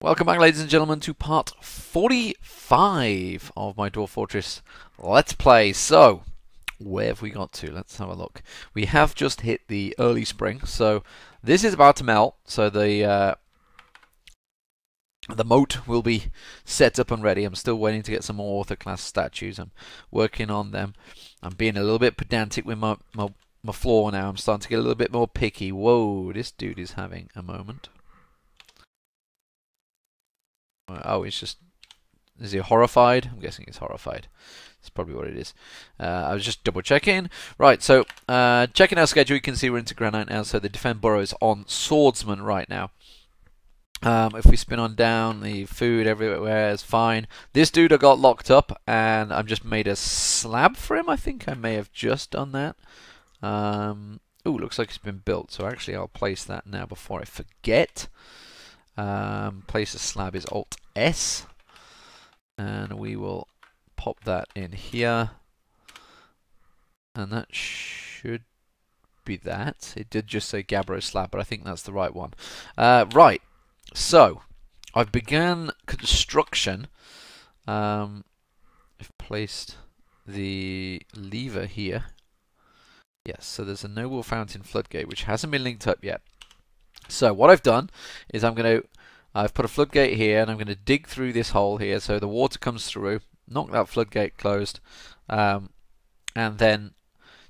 Welcome back, ladies and gentlemen, to part 45 of my Dwarf Fortress Let's Play. So, where have we got to? Let's have a look. We have just hit the early spring, so this is about to melt, so the moat will be set up and ready. I'm still waiting to get some more Author class statues. I'm working on them. I'm being a little bit pedantic with my floor now. I'm starting to get a little bit more picky. Whoa, this dude is having a moment. Oh, it's just... Is he horrified? I'm guessing he's horrified. That's probably what it is. I was just double checking. Right, so checking our schedule, you can see we're into Granite now. So the Defend Borough is on Swordsman right now. If we spin on down, the food everywhere is fine. This dude I got locked up, and I've just made a slab for him. I think I may have just done that. Ooh, looks like it's been built. So actually, I'll place that now before I forget. Place a slab is Alt S, and we will pop that in here, and that should be that. It did just say Gabbro slab, but I think that's the right one. Right, so I've begun construction. I've placed the lever here. Yes, so there's a Noble Fountain floodgate which hasn't been linked up yet. So what I've done is I've put a floodgate here, and I'm going to dig through this hole here so the water comes through, knock that floodgate closed, and then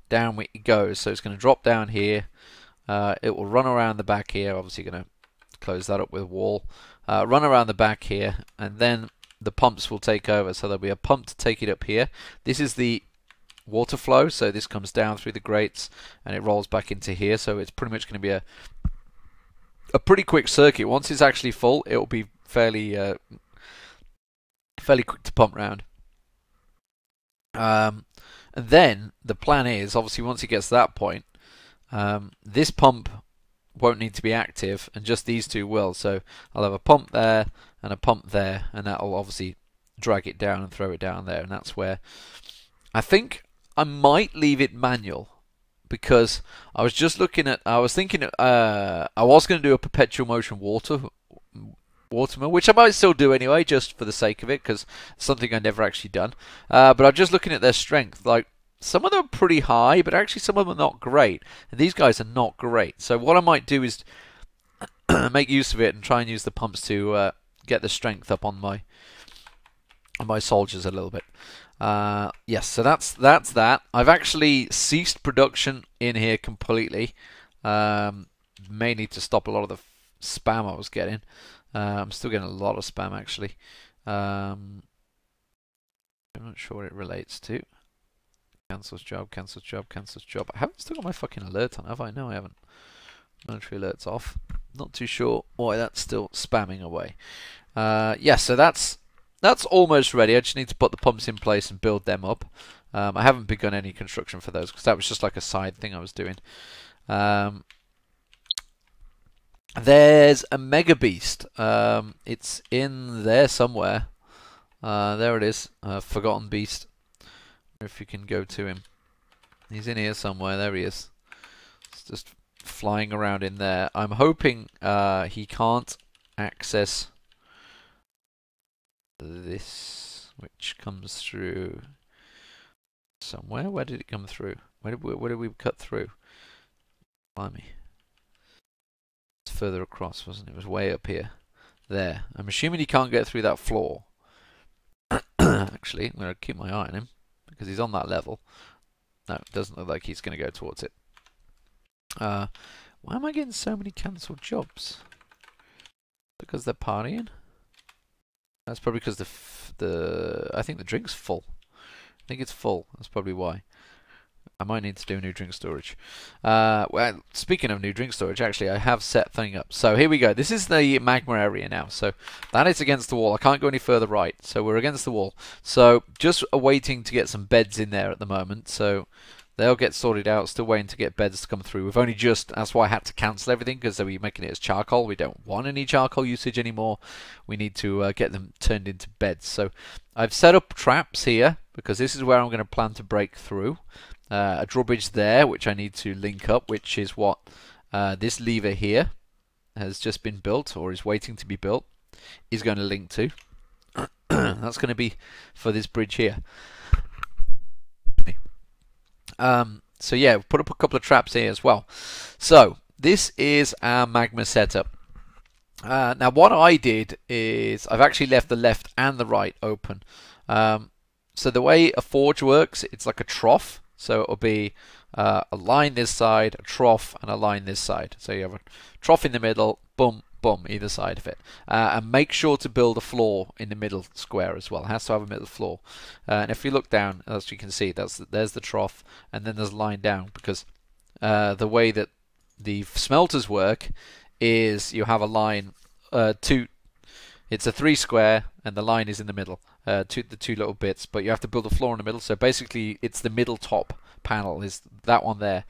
down it goes. So it's going to drop down here. It will run around the back here. Obviously going to close that up with a wall. Run around the back here, and then the pumps will take over. So there'll be a pump to take it up here. This is the water flow, so this comes down through the grates and it rolls back into here. So it's pretty much going to be a pretty quick circuit. Once it's actually full, it'll be fairly quick to pump round. And then the plan is, obviously, once it gets to that point, this pump won't need to be active, and just these two will. So I'll have a pump there and a pump there, and that'll obviously drag it down and throw it down there. And that's where I think I might leave it manual. Because I was just looking at, I was thinking, I was going to do a perpetual motion water mill, which I might still do anyway, just for the sake of it, because it's something I've never actually done. But I'm just looking at their strength. Like, some of them are pretty high, but actually some of them are not great. And these guys are not great. So what I might do is make use of it and try and use the pumps to get the strength up on my soldiers a little bit. Yes, so that's that. I've actually ceased production in here completely. May need to stop a lot of the spam I was getting. I'm still getting a lot of spam actually. I'm not sure what it relates to. Cancels job, cancels job, cancels job. I haven't still got my fucking alert on, have I? No, I haven't. Military alerts off. Not too sure why that's still spamming away. Yeah, so that's almost ready. I just need to put the pumps in place and build them up. I haven't begun any construction for those because that was just like a side thing I was doing. There's a Mega Beast. It's in there somewhere. There it is. Forgotten Beast. I wonder if you can go to him. He's in here somewhere. There he is. It's just flying around in there. I'm hoping he can't access this, which comes through somewhere. Where did it come through? Where did we cut through? Blimey. It's further across, wasn't it? It was way up here. There. I'm assuming he can't get through that floor. Actually, I'm going to keep my eye on him because he's on that level. No, it doesn't look like he's going to go towards it. Why am I getting so many cancelled jobs? Because they're partying? That's probably because I think the drink's full. I think it's full. That's probably why. I might need to do new drink storage. Well, speaking of new drink storage, actually, I have set thing up. So here we go. This is the magma area now. So that is against the wall. I can't go any further right. So we're against the wall. So just waiting to get some beds in there at the moment. So they'll get sorted out. Still waiting to get beds to come through. We've only just... That's why I had to cancel everything, because we're making it as charcoal. We don't want any charcoal usage anymore. We need to get them turned into beds. So I've set up traps here, because this is where I'm going to plan to break through. A drawbridge there, which I need to link up, which is what this lever here has just been built, or is waiting to be built. is going to link to. That's going to be for this bridge here. So yeah, we'll put up a couple of traps here as well. So this is our magma setup. Now what I did is I've actually left the left and the right open. So the way a forge works, it's like a trough. So it'll be a line this side, a trough, and a line this side. So you have a trough in the middle, boom, boom, either side of it. And make sure to build a floor in the middle square as well. It has to have a middle floor. And if you look down, as you can see, there's the trough, and then there's a line down, because the way that the smelters work is you have a line, it's a 3 square, and the line is in the middle, the two little bits, but you have to build a floor in the middle. So basically it's the middle top panel, is that one there.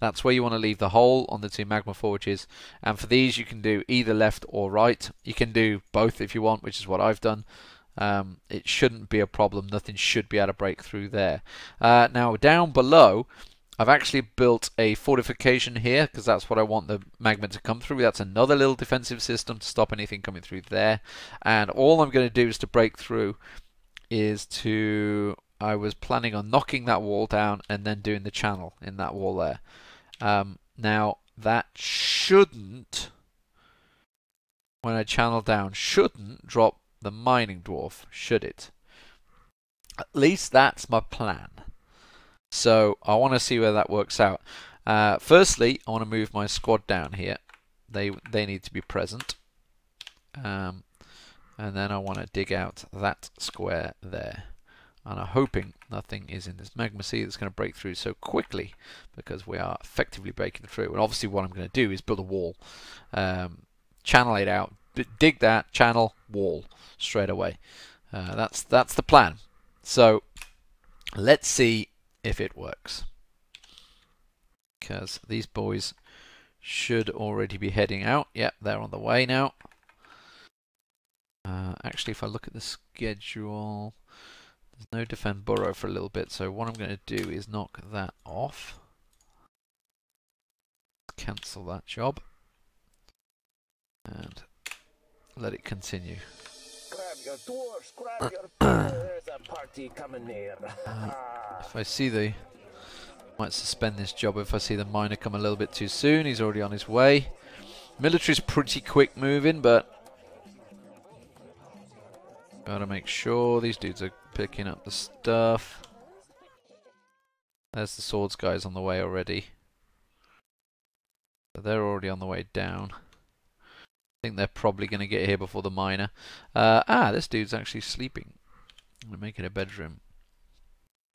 That's where you want to leave the hole on the 2 magma forges. And for these you can do either left or right. You can do both if you want, which is what I've done. It shouldn't be a problem. Nothing should be able to break through there. Now down below, I've actually built a fortification here, because that's what I want the magma to come through. That's another little defensive system to stop anything coming through there. And all I'm going to do is to break through is to... I was planning on knocking that wall down and then doing the channel in that wall there. Now that shouldn't, when I channel down, shouldn't drop the mining dwarf, should it? At least that's my plan. So I want to see where that works out. Firstly, I want to move my squad down here. They need to be present. And then I want to dig out that square there. And I'm hoping nothing is in this magma sea that's going to break through so quickly, because we are effectively breaking through. And obviously what I'm going to do is build a wall. Channel it out. Dig that, channel, wall straight away. That's the plan. So let's see if it works, because these boys should already be heading out. Yep, they're on the way now. Actually, if I look at the schedule, there's no defend burrow for a little bit, so what I'm going to do is knock that off. Cancel that job and let it continue. Grab your dwarfs, grab your there's a party coming near. If I see the... might suspend this job if I see the miner come a little bit too soon. He's already on his way. Military's pretty quick moving, but gotta make sure these dudes are picking up the stuff. There's the swords guys on the way already. So they're already on the way down. I think they're probably going to get here before the miner. This dude's actually sleeping. I'm going to make it a bedroom.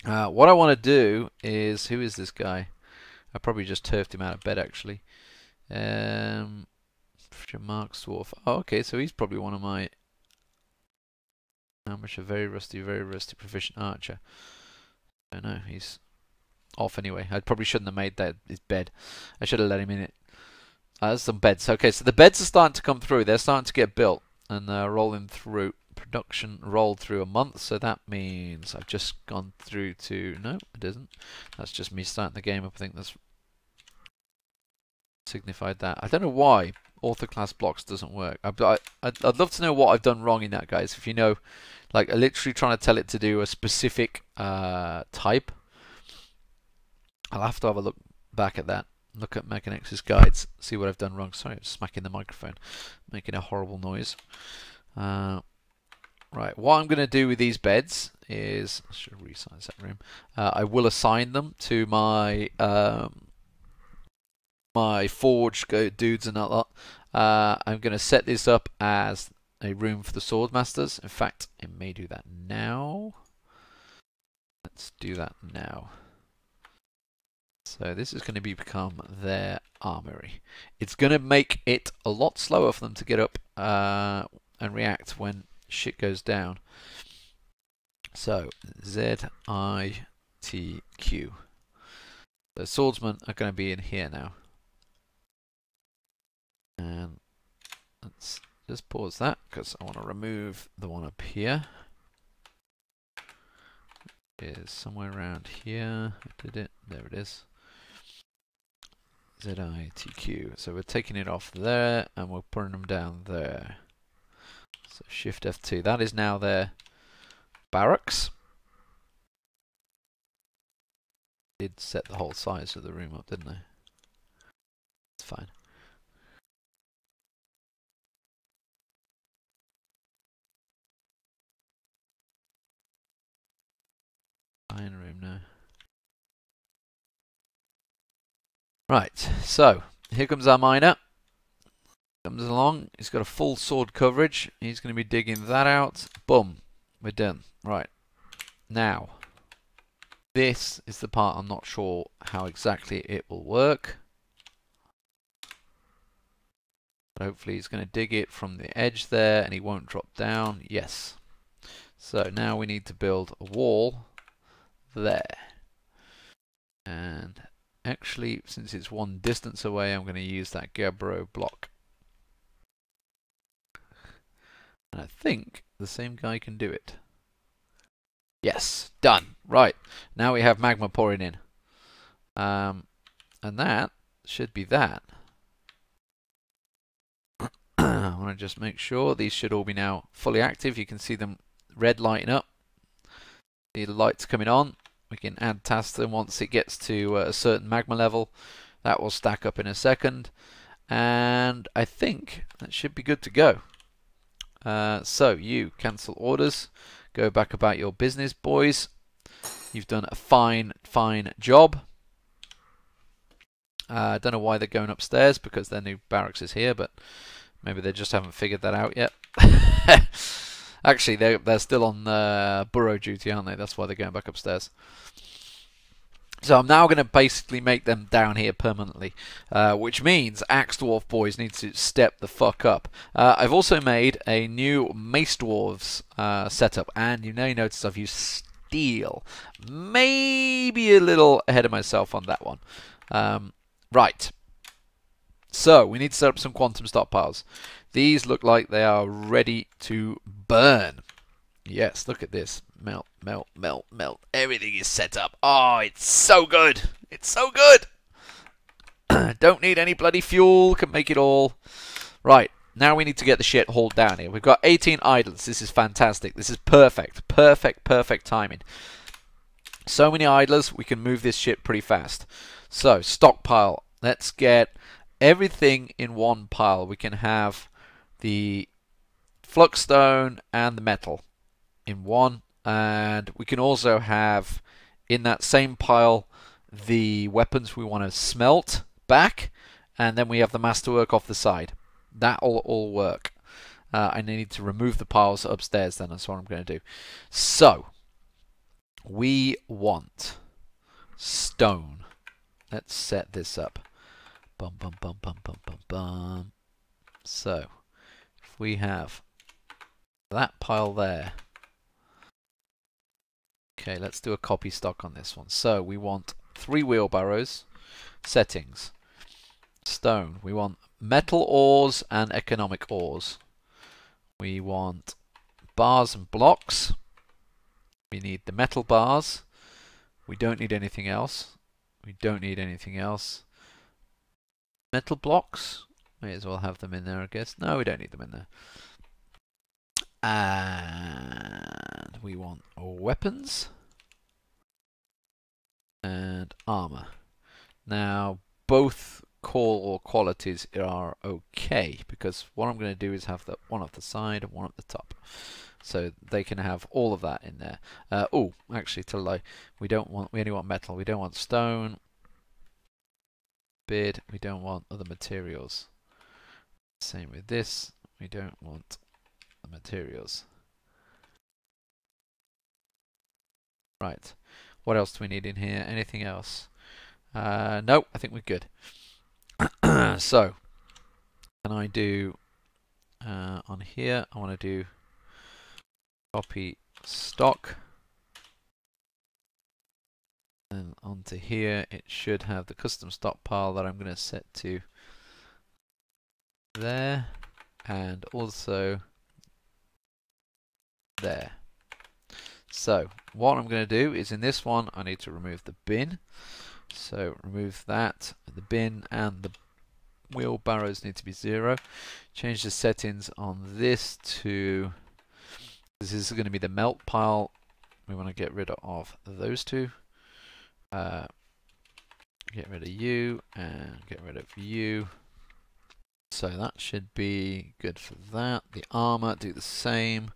What I want to do is... who is this guy? I probably just turfed him out of bed, actually. Mark Dwarf. Oh, okay, so he's probably one of my... amateur, very rusty proficient archer. I don't know, he's off anyway. I probably shouldn't have made that his bed. I should have let him in it. There's some beds. Okay, so the beds are starting to come through. They're starting to get built and they're rolling through. Production rolled through a month, so that means I've just gone through to... no, it isn't. That's just me starting the game up. I think that's signified that. I don't know why author class blocks doesn't work. I'd love to know what I've done wrong in that, guys. If you know, like, I'm literally trying to tell it to do a specific type. I'll have to have a look back at that. Look at Mechanix's guides, see what I've done wrong. Sorry, I'm smacking the microphone, making a horrible noise. Right, what I'm going to do with these beds is... I should resize that room. I will assign them to my my forge dudes and that lot. I'm going to set this up as a room for the sword masters. In fact, I may do that now. Let's do that now. So this is going to become their armory. It's going to make it a lot slower for them to get up and react when shit goes down. So ZITQ. The swordsmen are going to be in here now. And let's just pause that because I want to remove the one up here. It is somewhere around here. I did it. There it is. ZITQ. So we're taking it off there and we're putting them down there. So Shift F2. That is now their barracks. Did set the whole size of the room up, didn't I? It's fine. Iron room now. Right, so here comes our miner. Comes along. He's got a full sword coverage. He's going to be digging that out. Boom. We're done. Right. Now, this is the part I'm not sure how exactly it will work. But hopefully he's going to dig it from the edge there and he won't drop down. Yes. So now we need to build a wall there. And actually, since it's one distance away, I'm going to use that Gabbro block. And I think the same guy can do it. Yes, done. Right, now we have magma pouring in. And that should be that. I want to just make sure these should all be now fully active. You can see them red lighting up. The lights coming on. We can add tasks to them once it gets to a certain magma level. That will stack up in a second. And I think that should be good to go. So you cancel orders, go back about your business, boys. You've done a fine job. I don't know why they're going upstairs, because their new barracks is here, but maybe they just haven't figured that out yet. Actually, they're still on burrow duty, aren't they? That's why they're going back upstairs. So I'm now going to basically make them down here permanently, which means Axe Dwarf boys need to step the fuck up. I've also made a new Mace Dwarves setup, and you may notice I've used steel. Maybe a little ahead of myself on that one. Right. So we need to set up some quantum stockpiles. These look like they are ready to burn. Yes, look at this. Melt, melt, melt, melt. Everything is set up. Oh, it's so good. It's so good. Don't need any bloody fuel. Can make it all. Right. Now we need to get the shit hauled down here. We've got 18 idlers. This is fantastic. This is perfect. Perfect timing. So many idlers. We can move this shit pretty fast. So, stockpile. Let's get everything in one pile. We can have the flux-stone and the metal in one, and we can also have in that same pile the weapons we want to smelt back, and then we have the masterwork off the side. That'll all work. I need to remove the piles upstairs then. That's what I'm going to do. So we want stone. Let's set this up. Bum bum bum bum bum bum bum. So if we have that pile there. Okay, let's do a copy stock on this one. So we want 3 wheelbarrows. Settings. Stone. We want metal ores and economic ores. We want bars and blocks. We need the metal bars. We don't need anything else. We don't need anything else. Metal blocks. May as well have them in there, I guess. No, we don't need them in there. And we want weapons and armor. Now, both core qualities are okay, because what I'm going to do is have the one off the side and one at the top, so they can have all of that in there. Oh, actually, to lie, we only want metal. We don't want stone. Bid. We don't want other materials. Same with this. We don't want the materials. Right. What else do we need in here? Anything else? No, I think we're good. So, can I do on here? I want to do copy stock, and onto here it should have the custom stockpile that I'm going to set to there, and also there. So what I'm going to do is, in this one I need to remove the bin. So remove that, the bin and the wheelbarrows need to be 0. Change the settings on this to, this is going to be the melt pile. We want to get rid of those two. Get rid of you and get rid of you. So that should be good for that. The armor, do the same.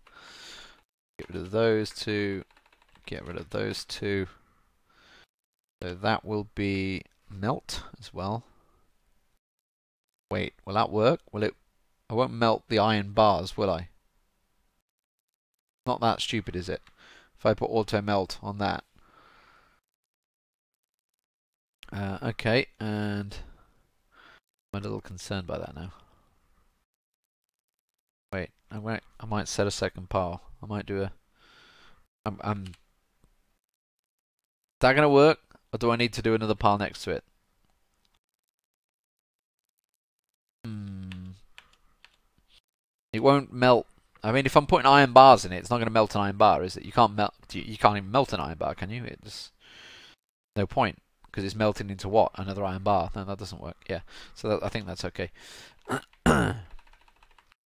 Get rid of those two. Get rid of those two. So that will be melt as well. Wait, will that work? Will it? I won't melt the iron bars, will I? Not that stupid, is it? If I put auto melt on that. Okay, and I'm a little concerned by that now. Wait, I might set a second pile. I might do a. Is that gonna work, or do I need to do another pile next to it? It won't melt. I mean, if I'm putting iron bars in it, it's not going to melt an iron bar, is it? You can't melt. You can't even melt an iron bar, can you? It's no point because it's melting into what? Another iron bar. No, that doesn't work. Yeah. So I think that's okay.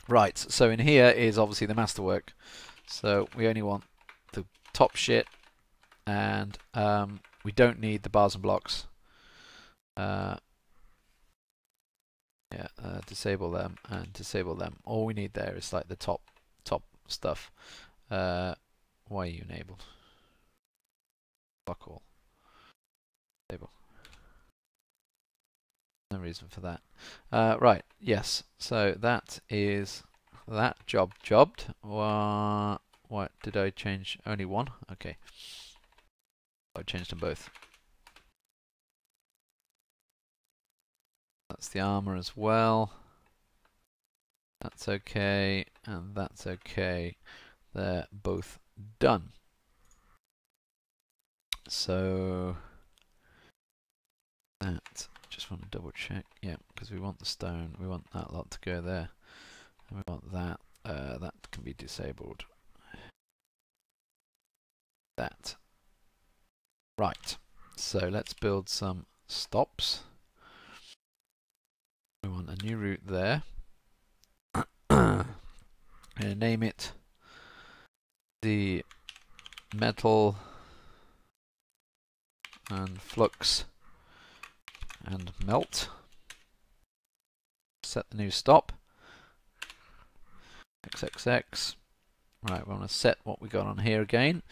Right. So in here is obviously the masterwork. So we only want the top shit, and we don't need the bars and blocks. Disable them and disable them. All we need there is like the top stuff. Why are you enabled? Fuck all. Disable. No reason for that. Right, yes. So that is that jobbed. What did I change? Only one? Okay. I changed them both. That's the armor as well. That's okay, and that's okay. They're both done. So that, just want to double check. Yeah, because we want the stone. We want that lot to go there. And we want that. That can be disabled. That. Right. So let's build some stops. We want a new route there. And name it the metal and flux and melt. Set the new stop. XXX. Right, we want to set what we got on here again.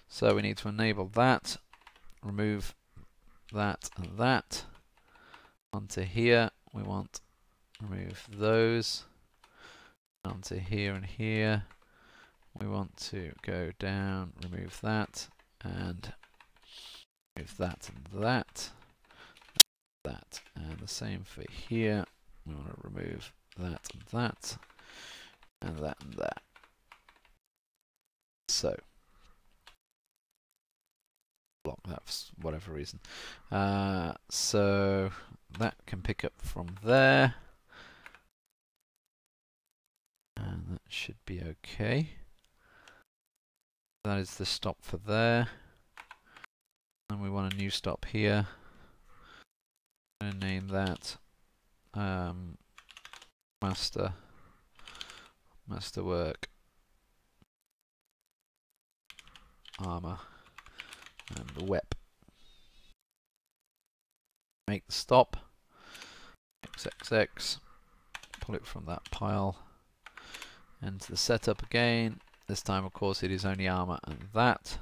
So we need to enable that. Remove that and that. Onto here, we want remove those. Onto here and here. We want to go down, remove that, and remove that and that. That. And the same for here. We want to remove that and that. And that and that. So block that for whatever reason. So that can pick up from there. And that should be okay. That is the stop for there. And we want a new stop here. I'm going to name that Masterwork Armor and the Wep. Make the stop. XXX. Pull it from that pile. Into the setup again. This time, of course, it is only armor and that.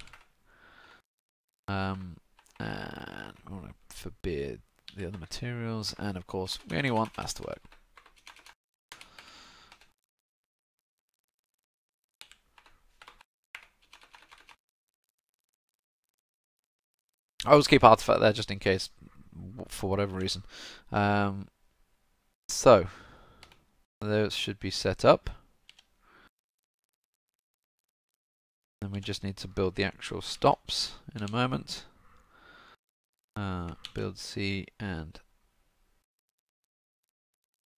And we want to forbid the other materials. And of course, we only want masterwork. I always keep artifact there just in case, for whatever reason. So those should be set up. And we just need to build the actual stops in a moment. Build C and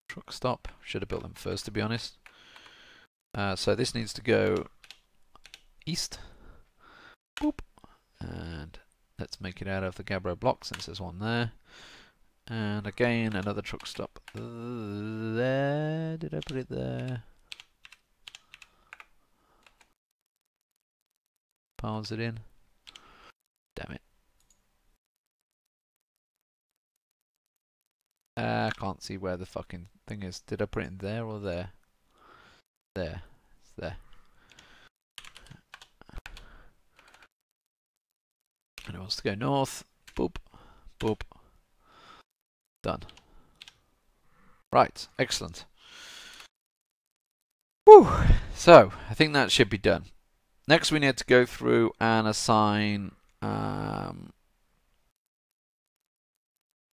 truck stop. Should have built them first, to be honest. So this needs to go east. Boop. And let's make it out of the Gabbro block since there's one there. And again, another truck stop there. Did I put it there? Piles it in. Damn it. I can't see where the fucking thing is. Did I put it in there or there? There. It's there. And it wants to go north. Boop. Boop. Done. Right. Excellent. Whew. So, I think that should be done. Next we need to go through and assign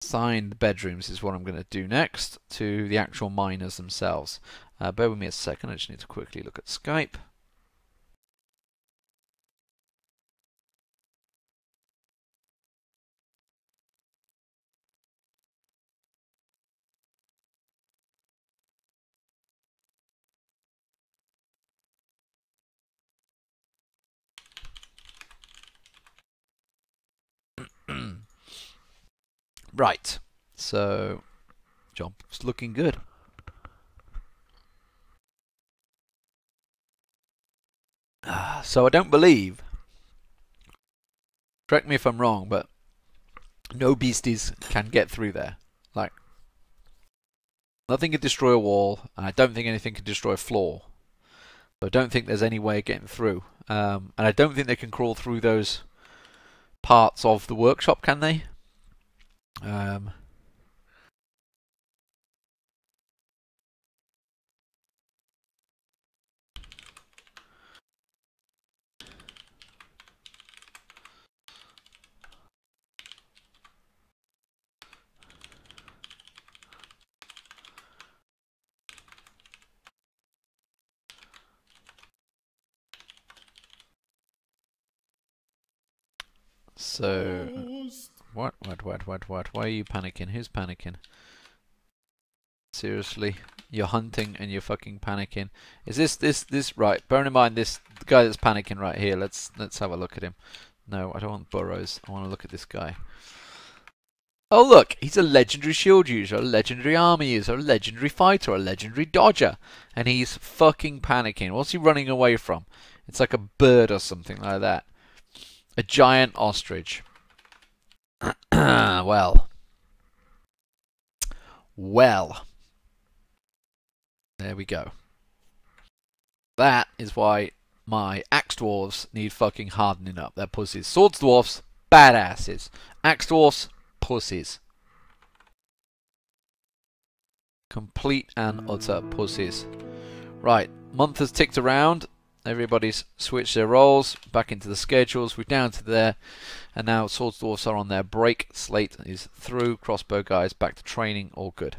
assign the bedrooms is what I'm going to do next to the actual miners themselves. Bear with me a second, I just need to quickly look at Skype. Right, so job's looking good. So I don't believe, correct me if I'm wrong, but no beasties can get through there. Like, nothing can destroy a wall, and I don't think anything can destroy a floor. So I don't think there's any way of getting through. And I don't think they can crawl through those parts of the workshop, can they? So, what? Why are you panicking? Who's panicking? Seriously? You're hunting and you're fucking panicking. Is this right? Bearing in mind the guy that's panicking right here. Let's have a look at him. No, I don't want burrows. I want to look at this guy. Oh look, he's a legendary shield user, a legendary armor user, a legendary fighter, a legendary dodger, and he's fucking panicking. What's he running away from? It's like a bird or something like that. A giant ostrich. Well. There we go. That is why my axe dwarves need fucking hardening up. They're pussies. Swords dwarfs, badasses. Axe dwarfs, pussies. Complete and utter pussies. Right, month has ticked around. Everybody's switched their roles back into the schedules. We're down to there, and now Swords Dwarfs are on their break. Slate is through. Crossbow guys back to training. All good.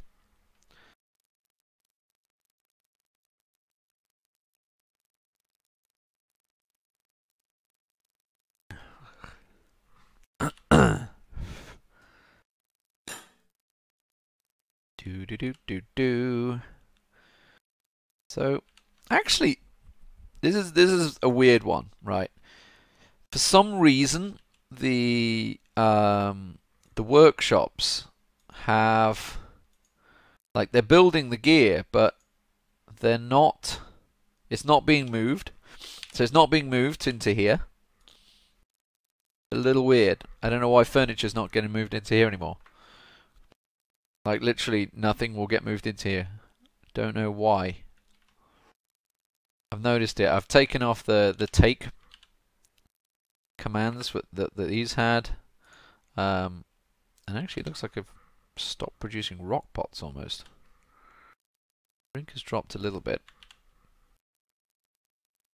So, actually, this is a weird one, right? For some reason, the workshops have, like, they're building the gear, but they're not. It's not being moved, so it's not being moved into here. A little weird. I don't know why furniture's not getting moved into here anymore. Like, literally nothing will get moved into here. Don't know why. I've noticed it. I've taken off the take commands that these had. And actually it looks like I've stopped producing rock pots almost. Drink has dropped a little bit.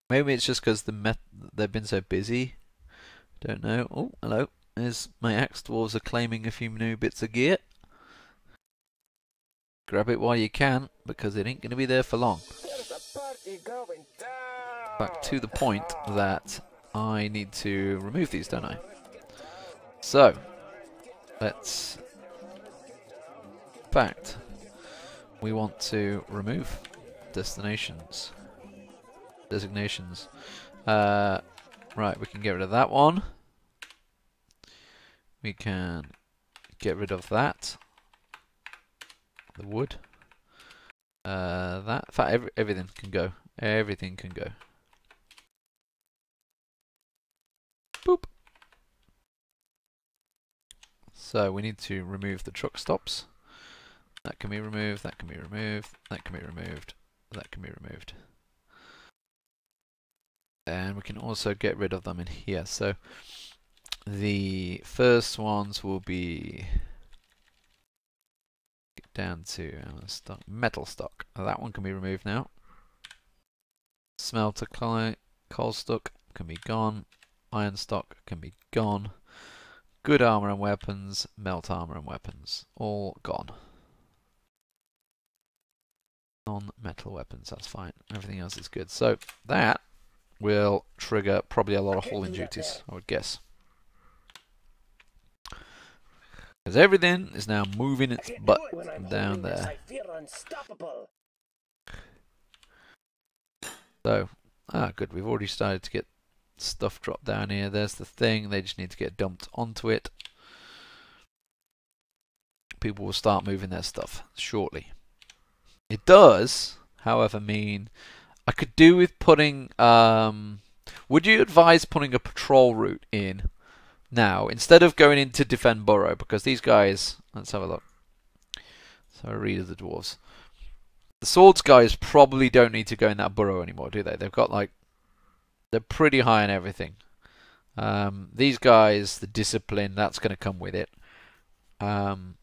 Maybe it's just because they've been so busy. Don't know. Oh, hello. There's my axe dwarves are claiming a few new bits of gear. Grab it while you can, because it ain't going to be there for long. Back to the point that I need to remove these, don't I? So, let's... In fact, we want to remove designations. Right, we can get rid of that one. We can get rid of that. the wood. That. In fact, everything can go. Everything can go. Boop. So we need to remove the truck stops. That can be removed. That can be removed. That can be removed. That can be removed. And we can also get rid of them in here. So the first ones will be down to stock, metal stock. That one can be removed now. Smelter coal stock can be gone. Iron stock can be gone. Good armor and weapons, melt armor and weapons, all gone. Non-metal weapons, that's fine. Everything else is good. So that will trigger probably a lot of hauling duties, I would guess. Because everything is now moving its butt down there. So, good, we've already started to get stuff dropped down here. There's the thing, they just need to get dumped onto it. People will start moving their stuff shortly. It does, however, mean I could do with putting... would you advise putting a patrol route in now, instead of going in to defend Burrow? Because these guys... Let's have a look. So I read of the dwarves. The swords guys probably don't need to go in that burrow anymore, do they? They've got like... They're pretty high on everything. These guys, the discipline, that's going to come with it. And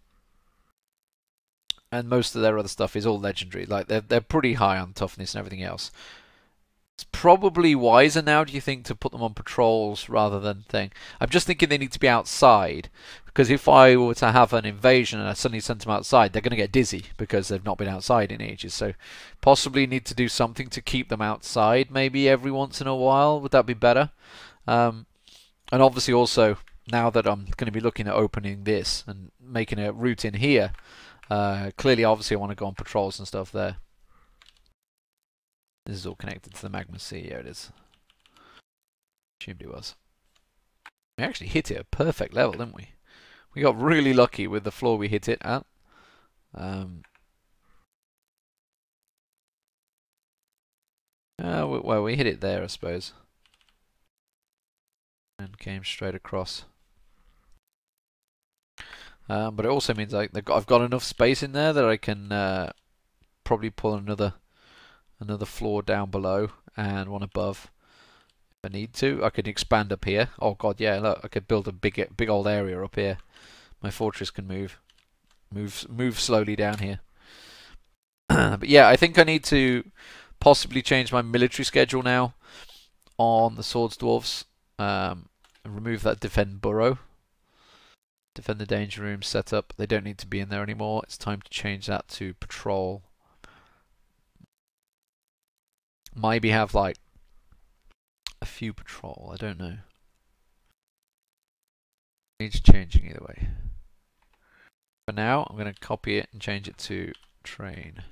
most of their other stuff is all legendary. Like they're pretty high on toughness and everything else. It's probably wiser now, do you think, to put them on patrols rather than thing? I'm just thinking they need to be outside, because if I were to have an invasion and I suddenly sent them outside, they're going to get dizzy because they've not been outside in ages. So possibly need to do something to keep them outside, maybe every once in a while. Would that be better? And obviously also, now that I'm going to be looking at opening this and making a route in here, clearly, obviously, I want to go on patrols and stuff there. This is all connected to the magma sea. Yeah, it is. Assumed it was. We actually hit it at perfect level, didn't we? We got really lucky with the floor we hit it at. Well, we hit it there, I suppose. And came straight across. But it also means I've got enough space in there that I can probably pull another floor down below and one above if I need to. I could expand up here. Oh god, yeah, look, I could build a big old area up here. My fortress can move slowly down here. But yeah, I think I need to possibly change my military schedule now on the swords dwarves. And remove that defend burrow. Defend the danger room setup. They don't need to be in there anymore. It's time to change that to patrol. Maybe have like a few patrol. I don't know. Needs changing either way. For now, I'm going to copy it and change it to train.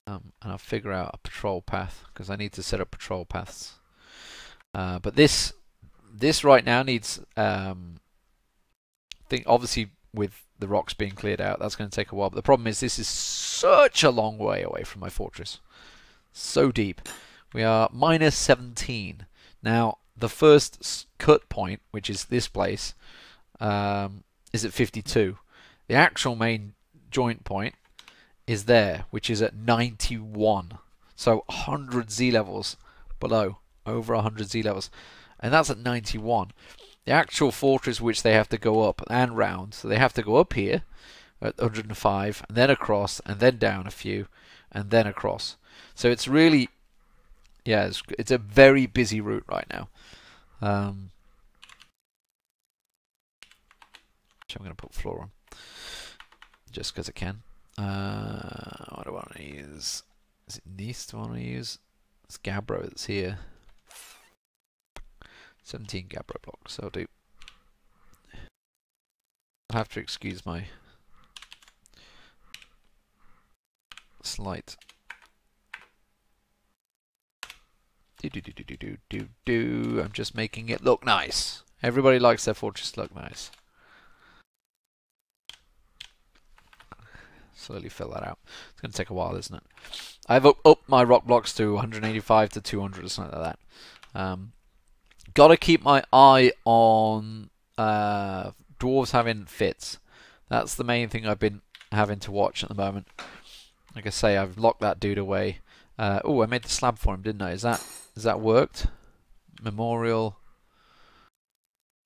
And I'll figure out a patrol path because I need to set up patrol paths. But this right now needs. Obviously with the rocks being cleared out, that's going to take a while. But the problem is this is such a long way away from my fortress. So deep. We are minus 17. Now, the first cut point, which is this place, is at 52. The actual main joint point is there, which is at 91. So 100 Z levels below. Over 100 Z levels. And that's at 91. The actual fortress which they have to go up and round, so they have to go up here at 105, and then across, and then down a few, and then across. So it's really, yeah, it's a very busy route right now. Which I'm going to put floor on, just because I can. What do I want to use? Is it Nice I want to use? It's Gabbro that's here. 17 Gabbro blocks, so I'll do. I'll have to excuse my slight I'm just making it look nice. Everybody likes their fortress to look nice. slowly fill that out. It's going to take a while, isn't it? I've upped my rock blocks to 185 to 200 or something like that. Got to keep my eye on dwarves having fits. That's the main thing I've been having to watch at the moment. Like I say, I've locked that dude away. Oh, I made the slab for him, didn't I? Is that worked? Memorial.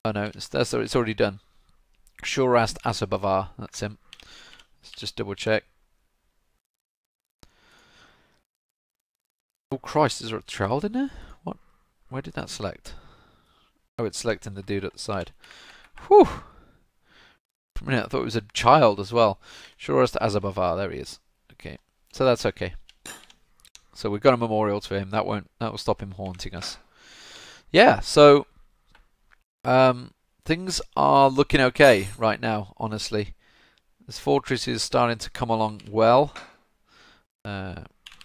Oh no, it's already done. Shurast Asabavar, that's him. Let's just double check. Oh Christ, is there a child in there? What? Where did that select? Oh, it's selecting the dude at the side. Whew! For a minute, I thought it was a child as well. Shurast Asabavar, there he is. Okay, so that's okay. So we've got a memorial to him. That will stop him haunting us. Yeah, so things are looking okay right now, honestly. This fortress is starting to come along well.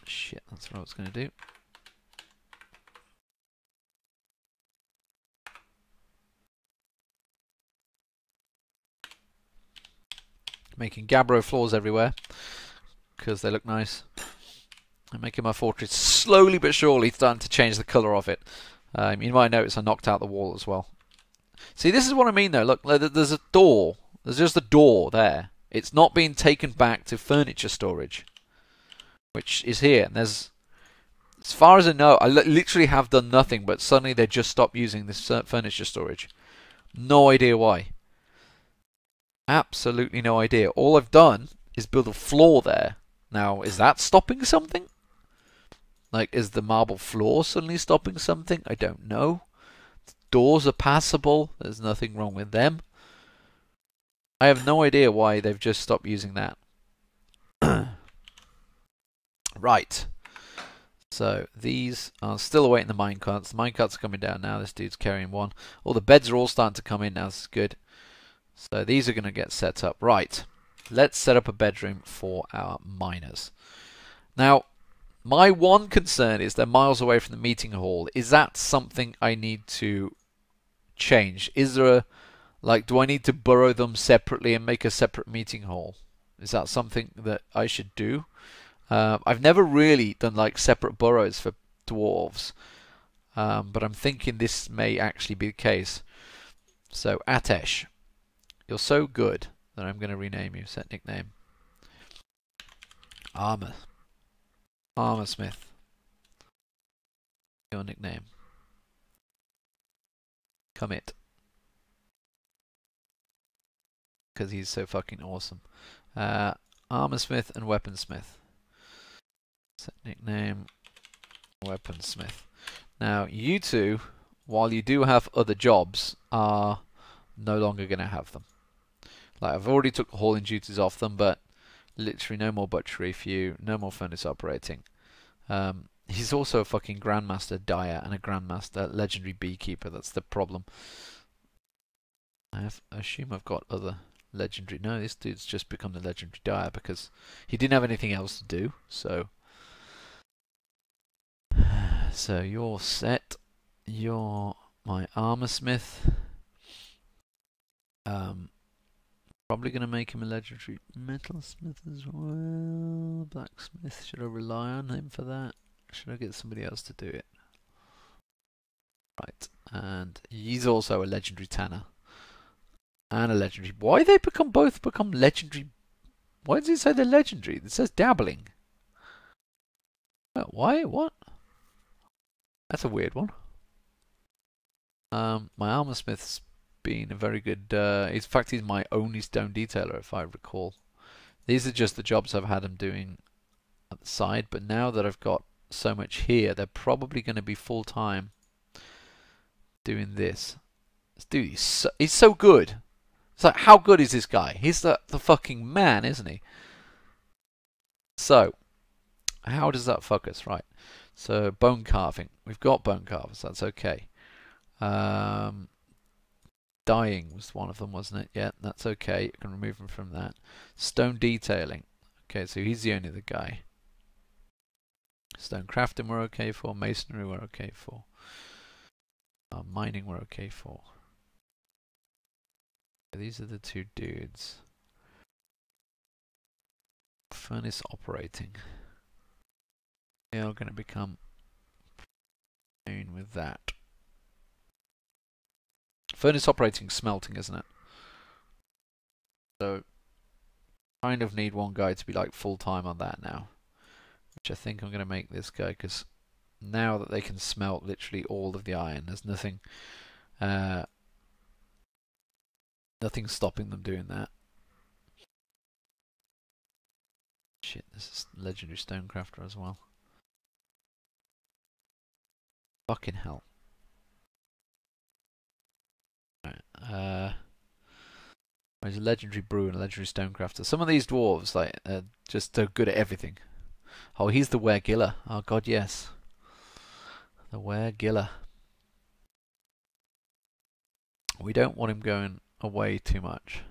Shit, that's what I was going to do. Making gabbro floors everywhere because they look nice. I'm making my fortress slowly but surely starting to change the colour of it. You might notice I knocked out the wall as well. See, this is what I mean though. Look, there's a door. There's just a door there. It's not being taken back to furniture storage, which is here. And there's, as far as I know, I literally have done nothing, but suddenly they just stopped using this furniture storage. No idea why. Absolutely no idea. All I've done is build a floor there. Now, is that stopping something? Like, is the marble floor suddenly stopping something? I don't know. Doors are passable. There's nothing wrong with them. I have no idea why they've just stopped using that. Right. So, these are still awaiting the minecarts. The minecarts are coming down now. This dude's carrying one. Oh, the beds are all starting to come in now. This is good. So, these are going to get set up. Right. Let's set up a bedroom for our miners. Now, my one concern is they're miles away from the meeting hall. Is that something I need to change? Is there a, like, do I need to burrow them separately and make a separate meeting hall? Is that something that I should do? I've never really done like separate burrows for dwarves, but I'm thinking this may actually be the case. So Atesh, you're so good that I'm going to rename you. Set nickname. Armorsmith. Your nickname. Commit. Because he's so fucking awesome. Armorsmith and Weaponsmith. Set nickname. Weaponsmith. Now, you two, while you do have other jobs, are no longer going to have them. Like, I've already took the hauling duties off them, but literally no more butchery for you, no more furnace operating. He's also a fucking Grandmaster Dyer and a Grandmaster Legendary Beekeeper. That's the problem. I assume I've got other legendary... No, this dude's just become the Legendary Dyer because he didn't have anything else to do, so... So you're set. You're my Armorsmith. Probably going to make him a legendary metalsmith as well. Blacksmith. Should I rely on him for that? Should I get somebody else to do it? Right. And he's also a legendary tanner. And a legendary... Why they both become legendary? Why does it say they're legendary? It says dabbling. Why? What? That's a weird one. My Armorsmith's been a very good... in fact, he's my only stone detailer, if I recall. These are just the jobs I've had him doing at the side, but now that I've got so much here, they're probably going to be full-time doing this. This dude, he's so good. It's like, how good is this guy? He's the fucking man, isn't he? So, how does that fuck us? Right. So, bone carving. We've got bone carvers. That's okay. Dyeing was one of them, wasn't it? Yeah, that's okay. You can remove him from that. Stone detailing. Okay, so he's the only other guy. Stone crafting we're okay for. Masonry we're okay for. Mining we're okay for. These are the two dudes. Furnace operating. They are going to become in with that. Furnace operating smelting, isn't it? So kind of need one guy to be like full time on that now. Which I think I'm going to make this guy, because now that they can smelt literally all of the iron, there's nothing nothing stopping them doing that. Shit, this is legendary stonecrafter as well. Fucking hell. Right, there's a legendary brew and a legendary stonecrafter. Some of these dwarves, like, just are good at everything. Oh, he's the weregiller. Oh god, yes. The weregiller. We don't want him going away too much.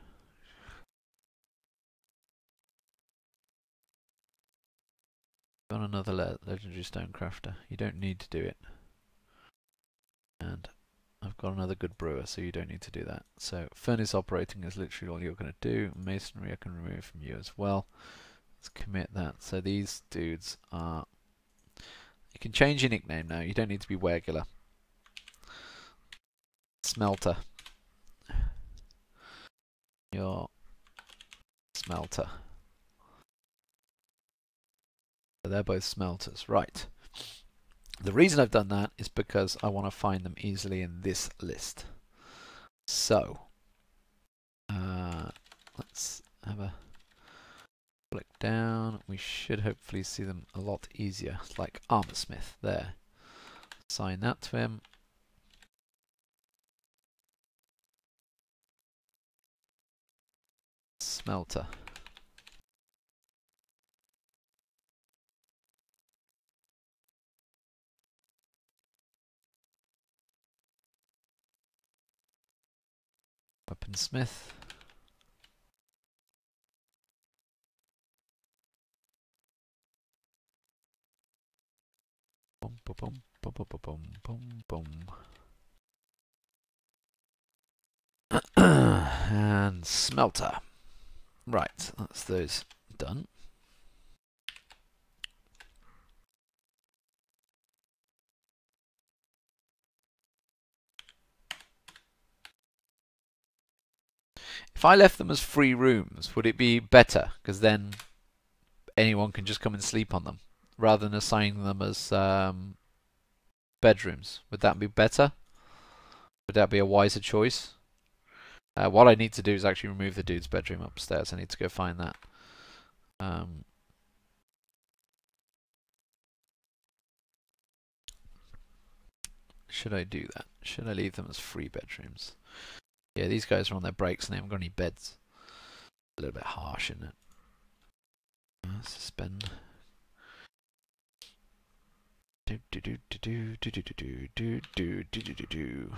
Got another legendary stonecrafter. You don't need to do it. And I've got another good brewer, so you don't need to do that. So furnace operating is literally all you're going to do. Masonry I can remove from you as well. Let's commit that. So these dudes are... You can change your nickname now. You don't need to be weregiller. Smelter. Your smelter. So they're both smelters. Right. The reason I've done that is because I want to find them easily in this list. So, let's have a click down. We should hopefully see them a lot easier. It's like armorsmith there. Assign that to him. Smelter. Weaponsmith. Boom, boom, boom, boom, boom, boom, boom, boom. And smelter. Right, that's those done. If I left them as free rooms, would it be better? Because then anyone can just come and sleep on them, rather than assigning them as bedrooms. Would that be better? Would that be a wiser choice? What I need to do is actually remove the dude's bedroom upstairs. I need to go find that. Should I do that? Should I leave them as free bedrooms? Yeah, these guys are on their breaks and they haven't got any beds. A little bit harsh, isn't it? Suspend. Do do do do do do do do do do do do do do.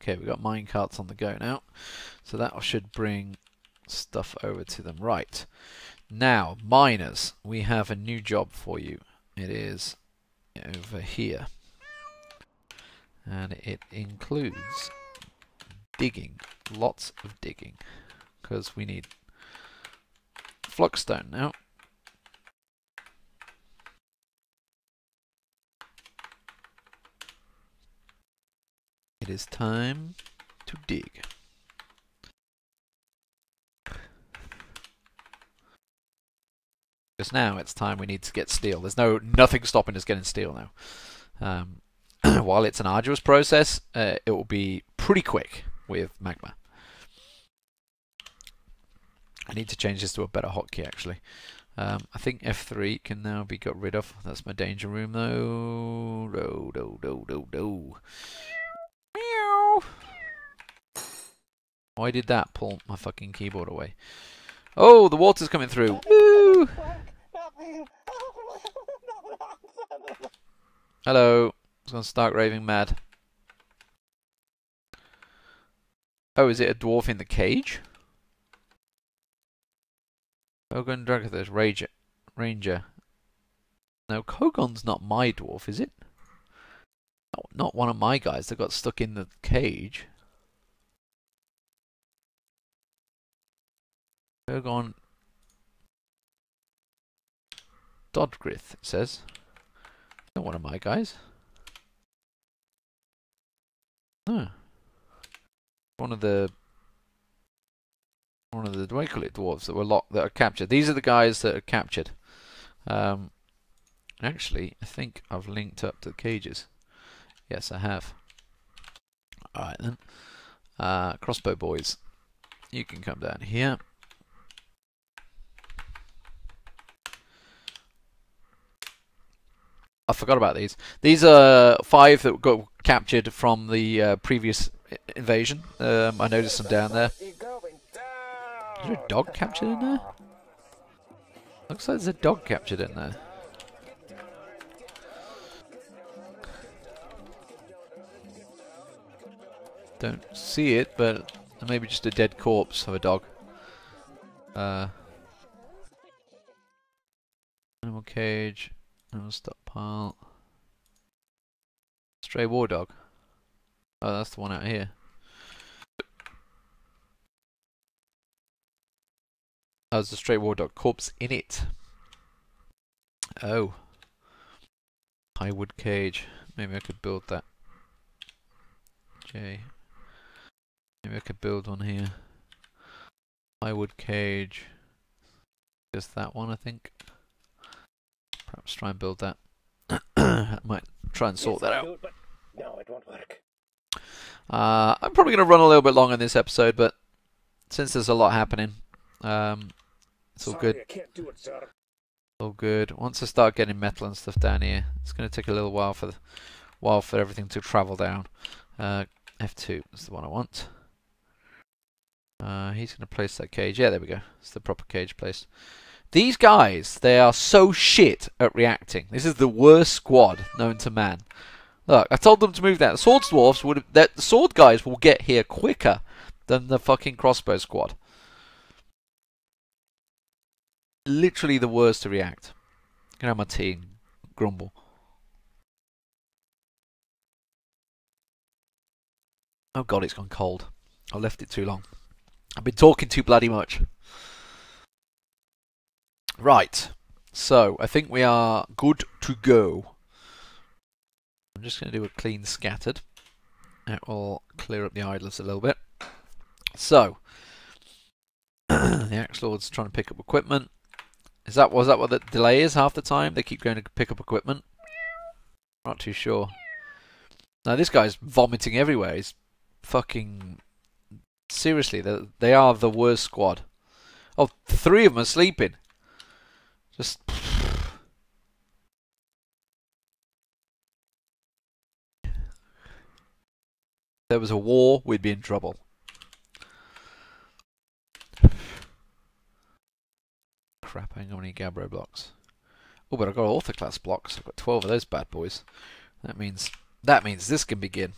Okay, we've got minecarts on the go now, so that should bring stuff over to them. Right, now miners, we have a new job for you. It is over here, and it includes digging, lots of digging, because we need flux-stone now. It is time to dig. Because now it's time we need to get steel. There's nothing stopping us getting steel now. While it's an arduous process, it will be pretty quick with magma. I need to change this to a better hotkey actually. I think F3 can now be got rid of. That's my danger room though. Do. Meow. Why did that pull my fucking keyboard away? Oh, the water's coming through. Woo! Hello. I was going to start raving mad. Oh, is it a dwarf in the cage? Kogon Dragathos, Ranger. No, Kogon's not my dwarf, is it? Not one of my guys that got stuck in the cage. Ergon Dodgrith, it says. Not one of my guys. No. One of the what do I call it, dwarves that were locked, that are captured. These are the guys that are captured. Actually, I think I've linked up to the cages. Yes, I have. Alright then. Crossbow boys. You can come down here. I forgot about these. These are 5 that got captured from the previous invasion. I noticed them down there. Is there a dog captured in there? Looks like there's a dog captured in there. Don't see it, but maybe just a dead corpse of a dog. Animal cage. Animal stockpile. Stray war dog. Oh, that's the one out here. Oh, there's a stray war dog corpse in it. Oh. High wood cage. Maybe I could build that. J. Maybe I could build one here. High wood cage. Just that one, I think. Perhaps try and build that. I might try and sort that out. No, it won't work. I'm probably going to run a little bit long in this episode, but since there's a lot happening, it's all good. I can't do it, sir. All good. Once I start getting metal and stuff down here, it's going to take a little while for everything to travel down. F2 is the one I want. He's going to place that cage. Yeah, there we go. It's the proper cage placed. These guys, they are so shit at reacting. This is the worst squad known to man. Look, I told them to move that. The sword dwarfs would have, the sword guys will get here quicker than the fucking crossbow squad. Literally the worst to react. Can I have my tea and grumble. Oh god, it's gone cold. I left it too long. I've been talking too bloody much. Right, so I think we are good to go. I'm just going to do a clean scattered. That will clear up the idlers a little bit. So, the Axe Lord's trying to pick up equipment. Was that what the delay is half the time? They keep going to pick up equipment? Not too sure. Now this guy's vomiting everywhere. He's fucking... Seriously, they are the worst squad. Oh, 3 of them are sleeping. Just... If there was a war, we'd be in trouble. Crap, I ain't got any Gabbro blocks. Oh, but I've got author class blocks. I've got 12 of those bad boys. That means this can begin.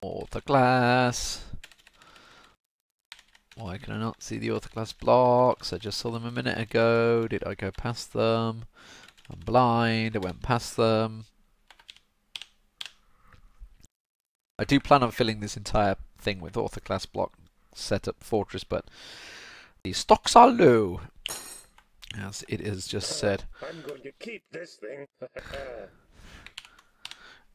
Author class. Why can I not see the author class blocks? I just saw them a minute ago. Did I go past them? I'm blind. I went past them. I do plan on filling this entire thing with author class block setup fortress, but the stocks are low, as it is just said. I'm going to keep this thing.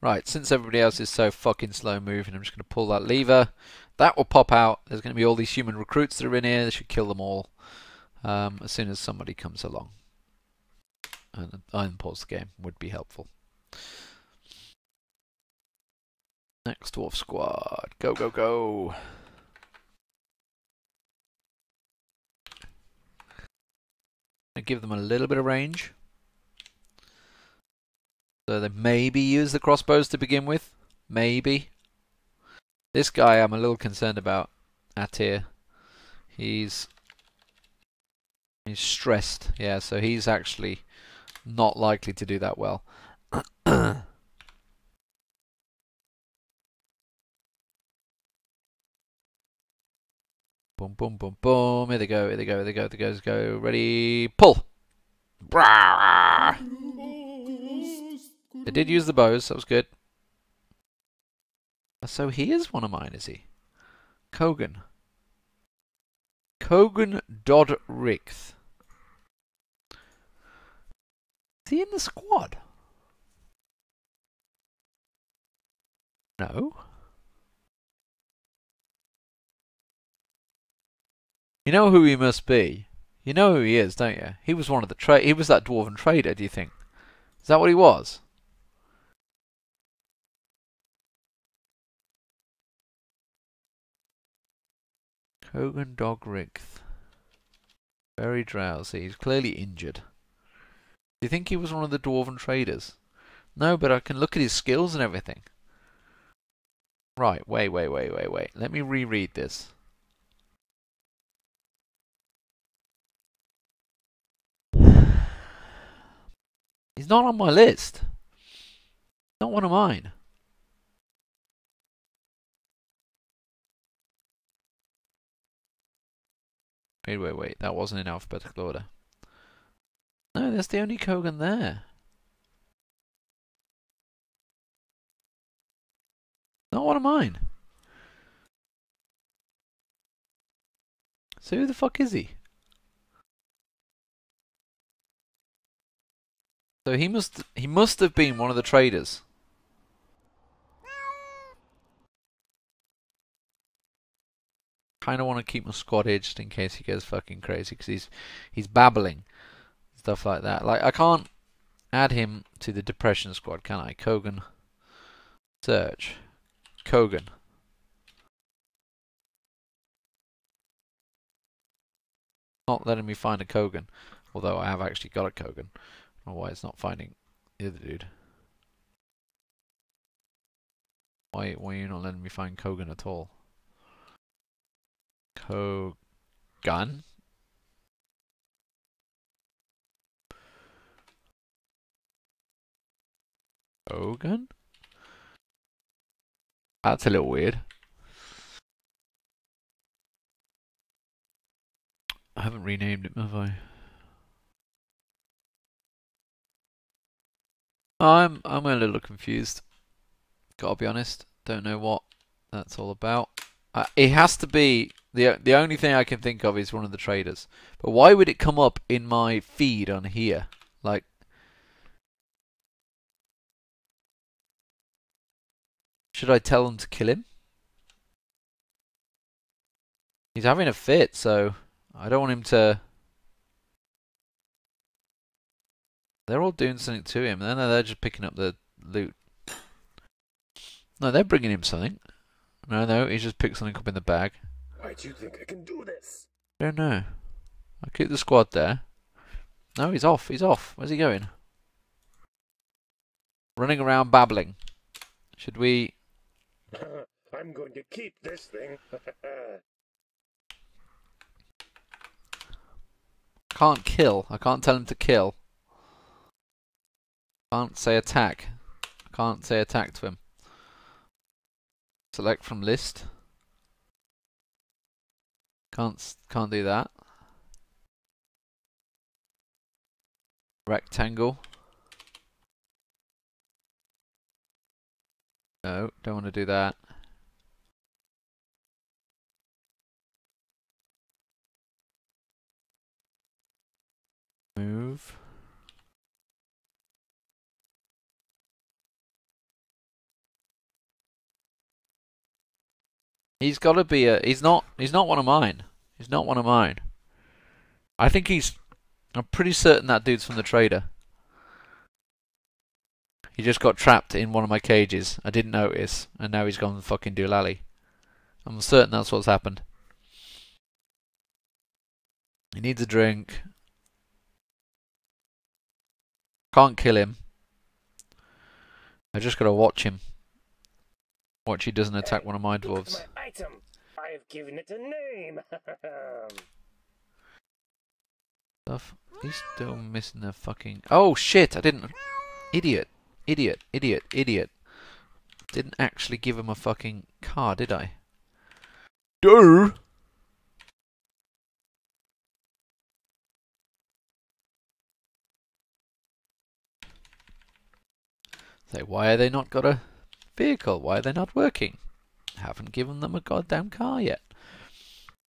Right, since everybody else is so fucking slow moving, I'm just going to pull that lever. That will pop out. There's going to be all these human recruits that are in here. They should kill them all as soon as somebody comes along. And unpause the game would be helpful. Next dwarf squad. Go, go, go. I give them a little bit of range. So they maybe use the crossbows to begin with. Maybe. This guy I'm a little concerned about. Atir. He's stressed. Yeah, so he's actually not likely to do that well. Boom, boom, boom, boom. Here they go, here they go, here they go, here they go. Ready, pull! Brah! They did use the bows, that was good. So he is one of mine, is he? Kogan. Kogan Dodrix. Is he in the squad? No. You know who he must be? You know who he is, don't you? He was one of the he was that dwarven trader, do you think? Is that what he was? Kogan Dogrix. Very drowsy. He's clearly injured. Do you think he was one of the dwarven traders? No, but I can look at his skills and everything. Right, wait. Let me reread this. He's not on my list. Not one of mine. Wait. That wasn't in alphabetical order. No, that's the only Kogan there. Not one of mine. So who the fuck is he? So he must have been one of the traders. Kind of want to keep my squad here just in case he goes fucking crazy because he's babbling stuff like that. Like I can't add him to the depression squad, can I? Kogan. Search. Kogan. Not letting me find a Kogan, although I have actually got a Kogan. I don't know why it's not finding the other dude. Why are you not letting me find Kogan at all? Kogan? Kogan? That's a little weird. I haven't renamed it, have I? I'm a little confused. Gotta be honest. Don't know what that's all about. It has to be the only thing I can think of is one of the traders. But why would it come up in my feed on here? Like, should I tell them to kill him? He's having a fit, so I don't want him to. They're all doing something to him. No, they're just picking up the loot. No, they're bringing him something. No, he just picked something up in the bag. Why do you think I can do this? I don't know. I'll keep the squad there. No, he's off. Where's he going? Running around babbling. Should we... I'm going to keep this thing. Can't kill. I can't tell him to kill. Can't say attack. Can't say attack to him. Select from list. Can't do that. Rectangle. No, don't want to do that. Move. He's got to be a. He's not one of mine. He's not one of mine. I think he's. I'm pretty certain that dude's from the trader. He just got trapped in one of my cages. I didn't notice, and now he's gone fucking doolally. I'm certain that's what's happened. He needs a drink. Can't kill him. I just gotta watch him. Watch he doesn't attack one of my dwarves. My item. I've given it a name. Stuff. He's still missing the fucking. Oh shit! I didn't. Idiot. Didn't actually give him a fucking car, did I? Duh! Say, why are they not got a vehicle? Why are they not working? Haven't given them a goddamn car yet.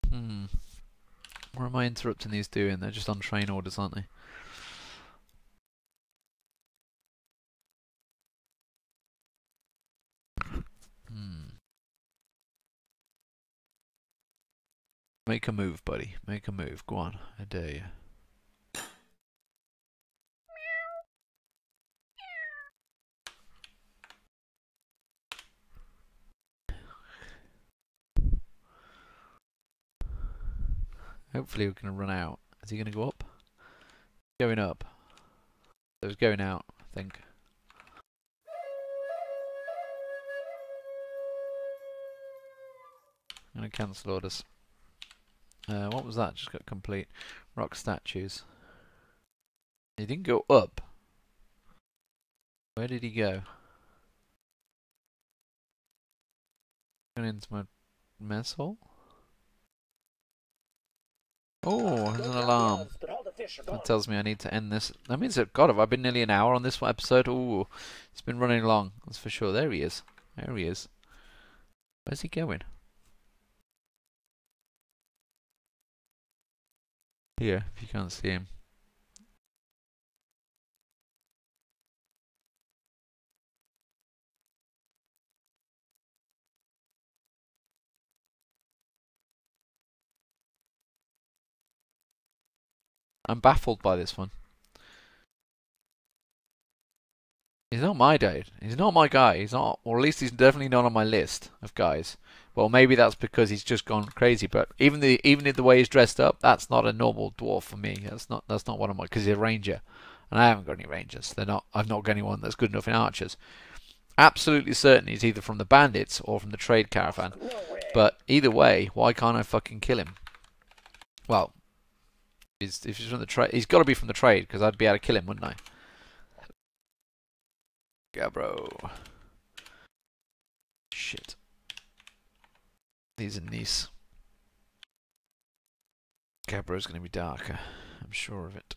What am I interrupting these doing? They're just on train orders, aren't they? Make a move, buddy. Make a move. Go on. I dare you. Hopefully we're going to run out. Is he going to go up? Going up. So he's going out, I think. I'm going to cancel orders. What was that? Just got complete. Rock statues. He didn't go up. Where did he go? Going into my mess hall? Oh, there's an alarm. That tells me I need to end this. That means that, God, have I been nearly an hour on this episode? Ooh, it's been running long, that's for sure. There he is. There he is. Where's he going? Here, if you can't see him. I'm baffled by this one. He's not my dude. He's not my guy. He's not, or at least he's definitely not on my list of guys. Well, maybe that's because he's just gone crazy. But even the way he's dressed up, that's not a normal dwarf for me. That's not one of my, because he's a ranger, and I haven't got any rangers. They're not. I've not got anyone that's good enough in archers. Absolutely certain he's either from the bandits or from the trade caravan. But either way, why can't I fucking kill him? Well, if he's from the trade, he's got to be from the trade, because I'd be able to kill him, wouldn't I? Gabro. Shit. These are Nice. Gabro's going to be darker. I'm sure of it.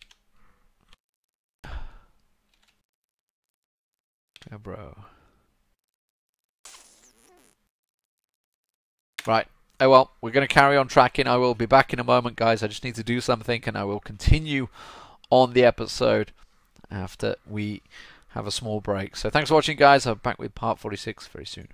Gabro. Right. Oh well, we're going to carry on tracking. I will be back in a moment, guys. I just need to do something, and I will continue on the episode after we have a small break. So thanks for watching, guys. I'll be back with part 46 very soon.